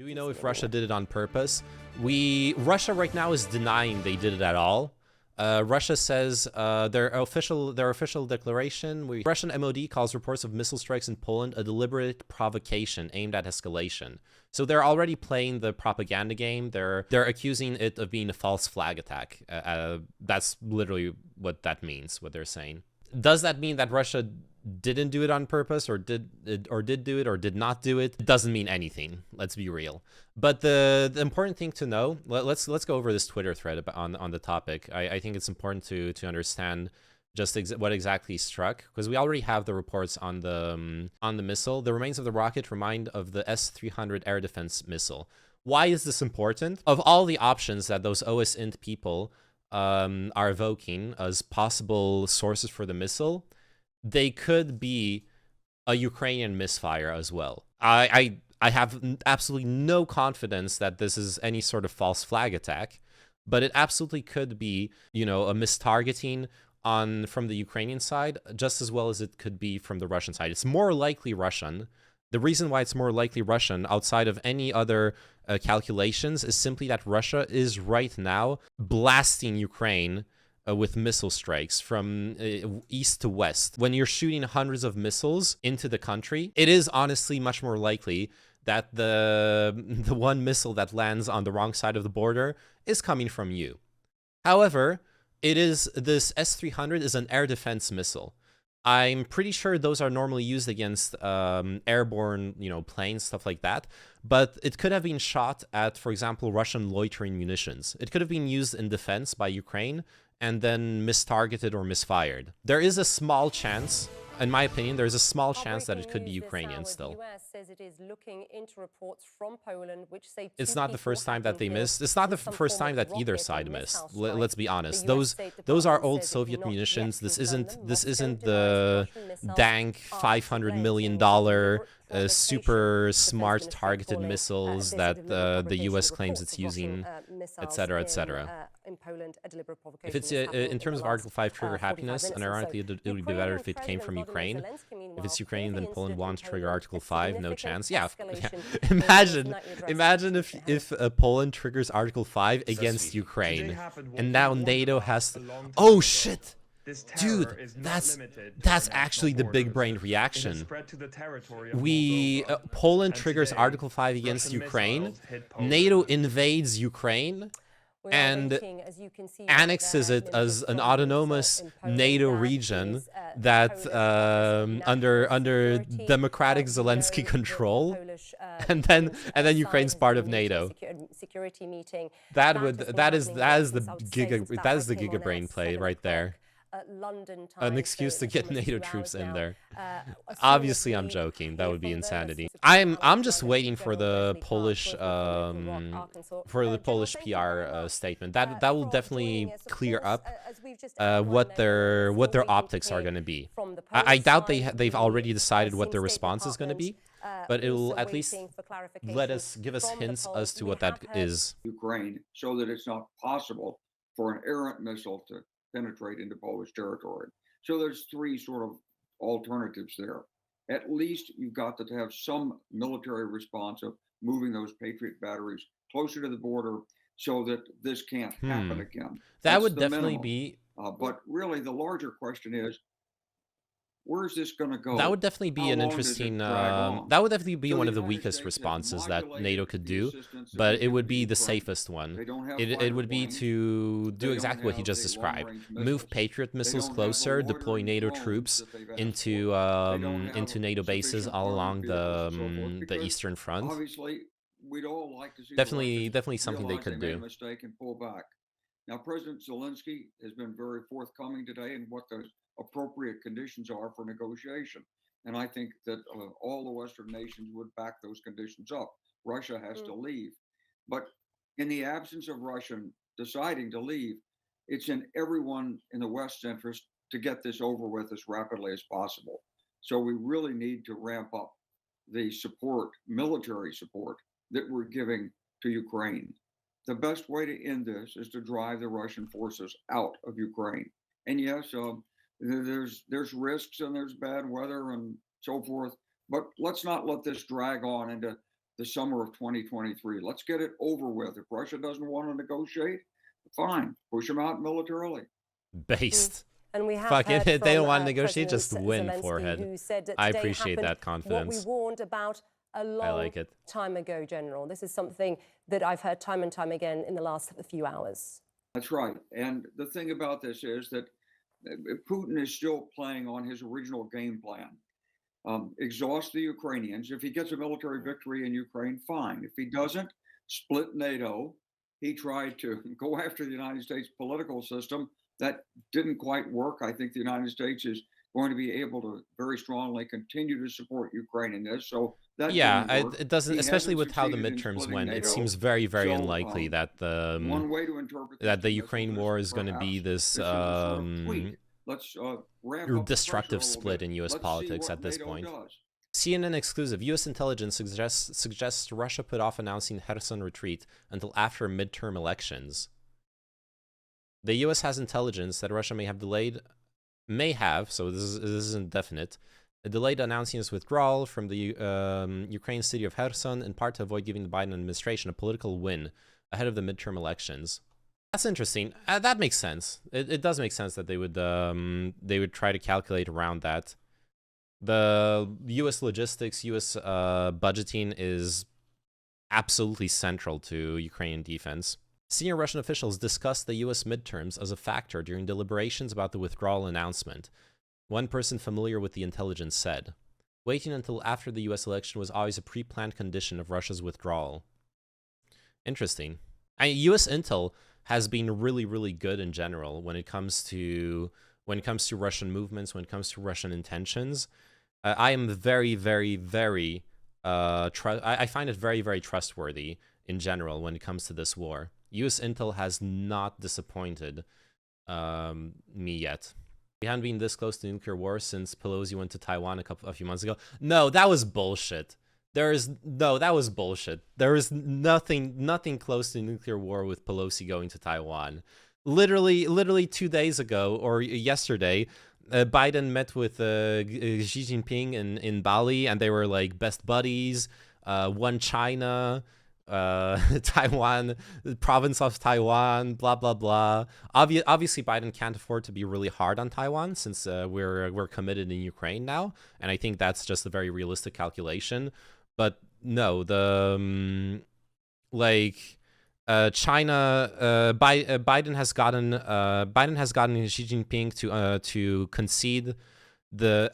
Do we know if Russia did it on purpose? Russia right now is denying they did it at all. Russia says their official declaration. Russian MOD calls reports of missile strikes in Poland a deliberate provocation aimed at escalation. So they're already playing the propaganda game. They're accusing it of being a false flag attack. That's literally what that means. What they're saying. Does that mean that Russia didn't do it on purpose, or did do it, or did not do it? It doesn't mean anything. Let's be real. But the important thing to know, let's go over this Twitter thread on the topic. I think it's important to understand just what exactly struck, because we already have the reports on the missile. The remains of the rocket remind of the S-300 air defense missile. Why is this important? Of all the options that those OSINT people are evoking as possible sources for the missile, they could be a Ukrainian misfire as well. I have absolutely no confidence that this is any sort of false flag attack, but it absolutely could be, you know, a mistargeting from the Ukrainian side, just as well as it could be from the Russian side. It's more likely Russian. The reason why it's more likely Russian, outside of any other calculations, is simply that Russia is right now blasting Ukraine with missile strikes from east to west. When you're shooting hundreds of missiles into the country, it is honestly much more likely that the one missile that lands on the wrong side of the border is coming from you. However, this S-300 is an air defense missile. I'm pretty sure those are normally used against airborne, planes, stuff like that. But it could have been shot at, for example, Russian loitering munitions. It could have been used in defense by Ukraine and then mistargeted or misfired. There is a small chance, in my opinion, there's a small chance that it could be Ukrainian still. The US says it is looking into reports from Poland which say it's not the first time that they missed. It's not the first time that either side missed. Let's be honest. Those are old Soviet munitions. This isn't the dank $500 million super smart targeted missiles that the US claims it's using, etc., etc. If it's in terms of Article 5 trigger happiness, and ironically it would be better if it came from Ukraine. If it's Ukrainian, then Poland wants to trigger Article 5, no chance. Yeah. Imagine if Poland triggers Article 5 against Ukraine, and now NATO has to... Oh shit! Dude, that's actually the big brain reaction. Poland triggers Article 5 against Ukraine, NATO invades Ukraine, and annexes it as an autonomous NATO region that under democratic Zelensky control, and then Ukraine's part of NATO. That is the giga brain play right there. An excuse to get NATO troops in there. Obviously, I'm joking. That would be insanity. I'm just waiting for the Polish PR statement. That will definitely clear up what their optics are going to be. I doubt they've already decided what their response is going to be, but it will at least give us hints as to what that is. Ukraine, so that it's not possible for an errant missile to penetrate into Polish territory. So there's three sort of alternatives there. At least you've got to have some military response of moving those Patriot batteries closer to the border so that this can't happen again. That would definitely be... but really the larger question is, where's this going to go? That would definitely be an interesting... that would definitely be one of the weakest responses that NATO could do, but it would be the safest one. It would be to do exactly what he just described. Move Patriot missiles closer, deploy NATO troops into NATO bases all along the Eastern Front. Definitely something they could do. Now, President Zelensky has been very forthcoming today in what the appropriate conditions are for negotiation. And I think that all the Western nations would back those conditions up. Russia has to leave. But in the absence of Russia deciding to leave, it's in everyone in the West's interest to get this over with as rapidly as possible. So we really need to ramp up the support, military support, that we're giving to Ukraine. The best way to end this is to drive the Russian forces out of Ukraine. And yes, there's risks and there's bad weather and so forth, but let's not let this drag on into the summer of 2023. Let's get it over with. If Russia doesn't want to negotiate, fine, push them out militarily. Based. And we have Fucking, heard they from, don't want to negotiate, just President win, Zelensky, forehead. who said that I today appreciate happened that confidence. what we warned about a long time ago, General. This is something that I've heard time and time again in the last few hours. That's right. And the thing about this is that Putin is still playing on his original game plan. Exhaust the Ukrainians. If he gets a military victory in Ukraine, fine. If he doesn't, split NATO. He tried to go after the United States political system. That didn't quite work. I think the United States is going to be able to very strongly continue to support Ukraine in this. So that it doesn't, especially with how the midterms went. It seems very, very unlikely that one way to interpret that the Ukraine war is going to be this destructive split in U.S. politics at this point. CNN exclusive: U.S. intelligence suggests Russia put off announcing Kherson retreat until after midterm elections. The U.S. has intelligence that Russia may have, so this isn't definite, delayed announcing its withdrawal from the Ukraine city of Kherson, in part to avoid giving the Biden administration a political win ahead of the midterm elections. That's interesting. That makes sense. It does make sense that they would try to calculate around that. The U.S. logistics, U.S. budgeting is absolutely central to Ukrainian defense. Senior Russian officials discussed the U.S. midterms as a factor during deliberations about the withdrawal announcement. One person familiar with the intelligence said, "Waiting until after the U.S. election was always a pre-planned condition of Russia's withdrawal." Interesting. U.S. intel has been really, really good in general when it comes to Russian movements, when it comes to Russian intentions. I am very, very, very I find it very, very trustworthy in general when it comes to this war. U.S. intel has not disappointed me yet. We haven't been this close to nuclear war since Pelosi went to Taiwan a few months ago. No, that was bullshit. That was bullshit. There is nothing close to nuclear war with Pelosi going to Taiwan. Literally 2 days ago or yesterday, Biden met with Xi Jinping in Bali, and they were like best buddies. One China, Taiwan, the province of Taiwan, blah blah blah. Obviously, Biden can't afford to be really hard on Taiwan since we're committed in Ukraine now, and I think that's just a very realistic calculation. But no, the China, Biden has gotten Xi Jinping to concede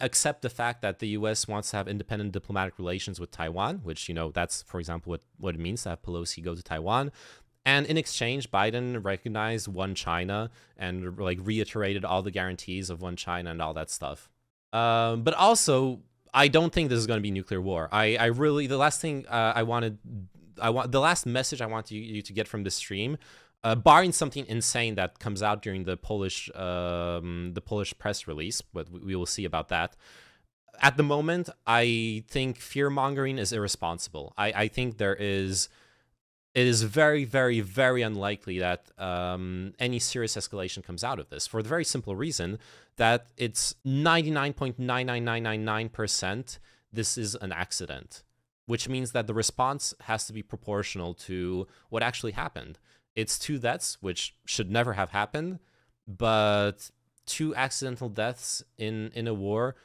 accept the fact that the U.S. wants to have independent diplomatic relations with Taiwan, which, that's, for example, what it means to have Pelosi go to Taiwan. And in exchange, Biden recognized one China and reiterated all the guarantees of one China and all that stuff. But also, I don't think this is going to be nuclear war. The last message I want you to get from this stream, barring something insane that comes out during the Polish press release, but we will see about that. At the moment, I think fear-mongering is irresponsible. I think it is very, very, very unlikely that any serious escalation comes out of this, for the very simple reason that it's 99.99999% this is an accident, which means that the response has to be proportional to what actually happened. It's 2 deaths, which should never have happened, but 2 accidental deaths in a war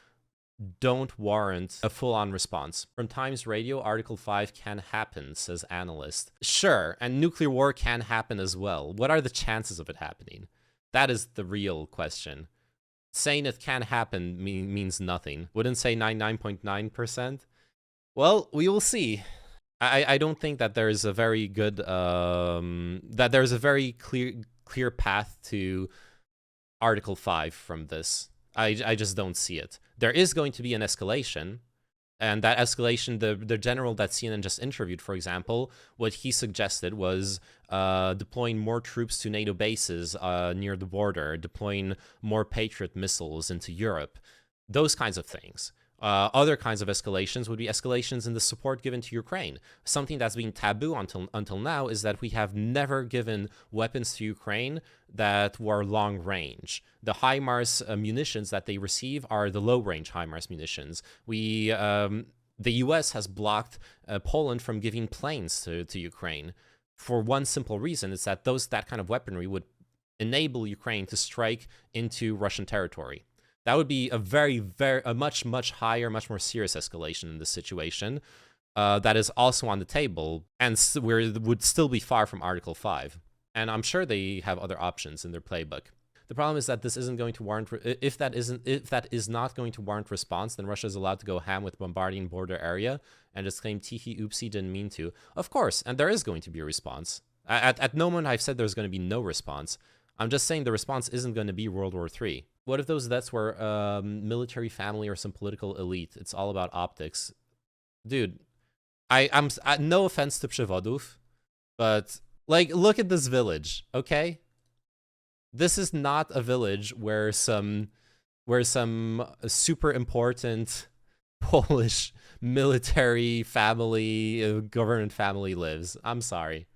don't warrant a full-on response. From Times Radio, Article 5 can happen, says analyst. Sure, and nuclear war can happen as well. What are the chances of it happening? That is the real question. Saying it can happen means nothing. Wouldn't say 99.9%? Well, we will see. I don't think that there is a very good that there's a very clear path to Article 5 from this. I just don't see it. There is going to be an escalation, and that escalation, the general that CNN just interviewed, for example, what he suggested was deploying more troops to NATO bases near the border, deploying more Patriot missiles into Europe, those kinds of things. Other kinds of escalations would be escalations in the support given to Ukraine. Something that's been taboo until now is that we have never given weapons to Ukraine that were long range. The HIMARS munitions that they receive are the low range HIMARS munitions. The US has blocked Poland from giving planes to Ukraine for one simple reason. It's that that kind of weaponry would enable Ukraine to strike into Russian territory. That would be a much higher, much more serious escalation in this situation. That is also on the table, and would still be far from Article 5. And I'm sure they have other options in their playbook. The problem is that this isn't going to warrant, if that is not going to warrant response, then Russia is allowed to go ham with bombarding border area and just claim teehee oopsie didn't mean to. Of course, and there is going to be a response. At no moment I've said there's going to be no response. I'm just saying the response isn't going to be World War III. What if those deaths were military family or some political elite? It's all about optics. Dude, I'm no offense to Przewodów, but like, look at this village, okay? This is not a village where some super important Polish military family, government family lives. I'm sorry.